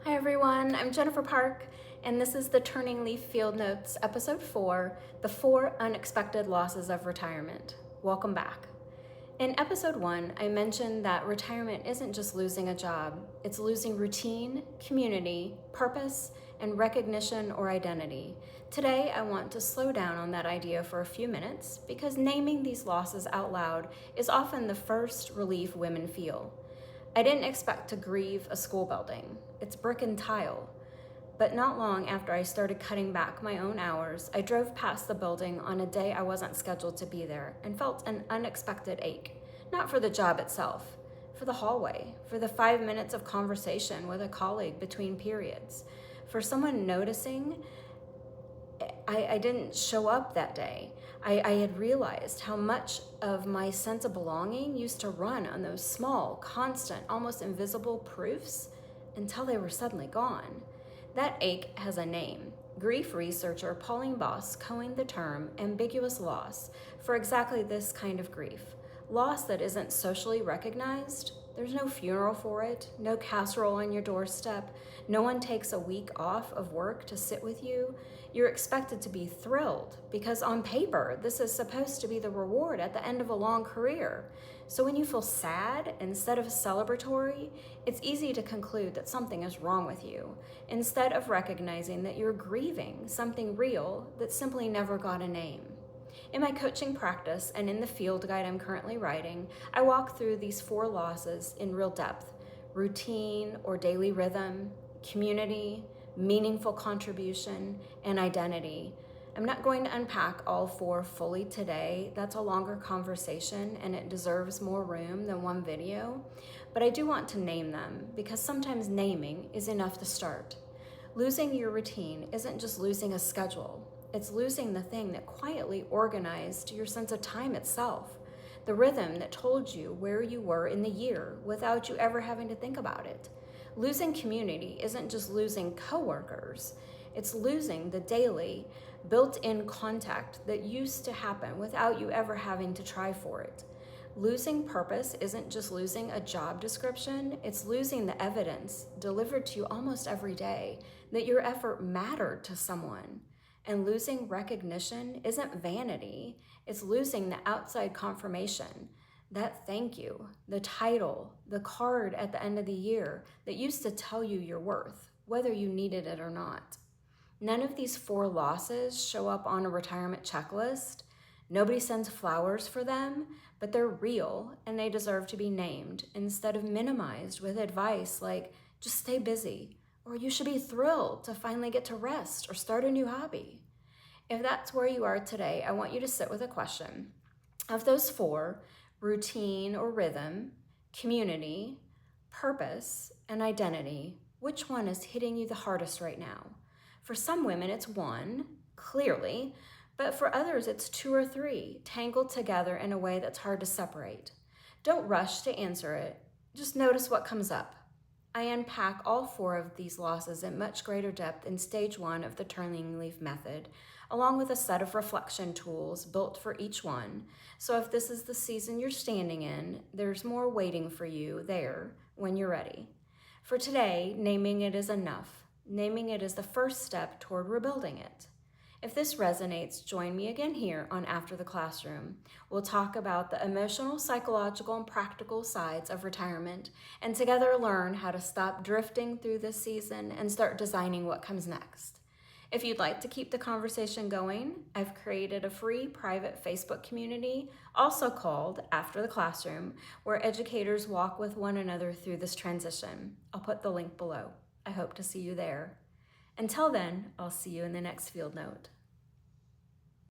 Hi everyone, I'm Jennifer Park, and this is the Turning Leaf Field Notes, Episode 4, The 4 Unexpected Losses of Retirement. Welcome back. In Episode 1, I mentioned that retirement isn't just losing a job, it's losing routine, community, purpose, and recognition or identity. Today, I want to slow down on that idea for a few minutes because naming these losses out loud is often the first relief women feel. I didn't expect to grieve a school building. It's brick and tile. But not long after I started cutting back my own hours, I drove past the building on a day I wasn't scheduled to be there and felt an unexpected ache. Not for the job itself, for the hallway, for the 5 minutes of conversation with a colleague between periods, for someone noticing I didn't show up that day. I had realized how much of my sense of belonging used to run on those small, constant, almost invisible proofs until they were suddenly gone. That ache has a name. Grief researcher Pauline Boss coined the term ambiguous loss for exactly this kind of grief. Loss that isn't socially recognized. There's no funeral for it, no casserole on your doorstep, no one takes a week off of work to sit with you. You're expected to be thrilled because on paper, this is supposed to be the reward at the end of a long career. So when you feel sad instead of celebratory, it's easy to conclude that something is wrong with you, instead of recognizing that you're grieving something real that simply never got a name. In my coaching practice and in the field guide I'm currently writing, I walk through these 4 losses in real depth: routine or daily rhythm, community, meaningful contribution, and identity. I'm not going to unpack all 4 fully today. That's a longer conversation and it deserves more room than one video, but I do want to name them because sometimes naming is enough to start. Losing your routine isn't just losing a schedule. It's losing the thing that quietly organized your sense of time itself, the rhythm that told you where you were in the year without you ever having to think about it. Losing community isn't just losing coworkers, it's losing the daily, built-in contact that used to happen without you ever having to try for it. Losing purpose isn't just losing a job description, it's losing the evidence delivered to you almost every day that your effort mattered to someone. And losing recognition isn't vanity, it's losing the outside confirmation, that thank you, the title, the card at the end of the year that used to tell you your worth, whether you needed it or not. None of these 4 losses show up on a retirement checklist. Nobody sends flowers for them, but they're real and they deserve to be named instead of minimized with advice like, just stay busy, or you should be thrilled to finally get to rest or start a new hobby. If that's where you are today, I want you to sit with a question. Of those 4, routine or rhythm, community, purpose, and identity, which one is hitting you the hardest right now? For some women, it's 1, clearly, but for others, it's 2 or 3, tangled together in a way that's hard to separate. Don't rush to answer it. Just notice what comes up. I unpack all 4 of these losses in much greater depth in stage 1 of the Turning Leaf method, along with a set of reflection tools built for each one. So if this is the season you're standing in, there's more waiting for you there when you're ready. For today, naming it is enough. Naming it is the first step toward rebuilding it. If this resonates, join me again here on After the Classroom. We'll talk about the emotional, psychological, and practical sides of retirement, and together learn how to stop drifting through this season and start designing what comes next. If you'd like to keep the conversation going, I've created a free private Facebook community, also called After the Classroom, where educators walk with one another through this transition. I'll put the link below. I hope to see you there. Until then, I'll see you in the next field note.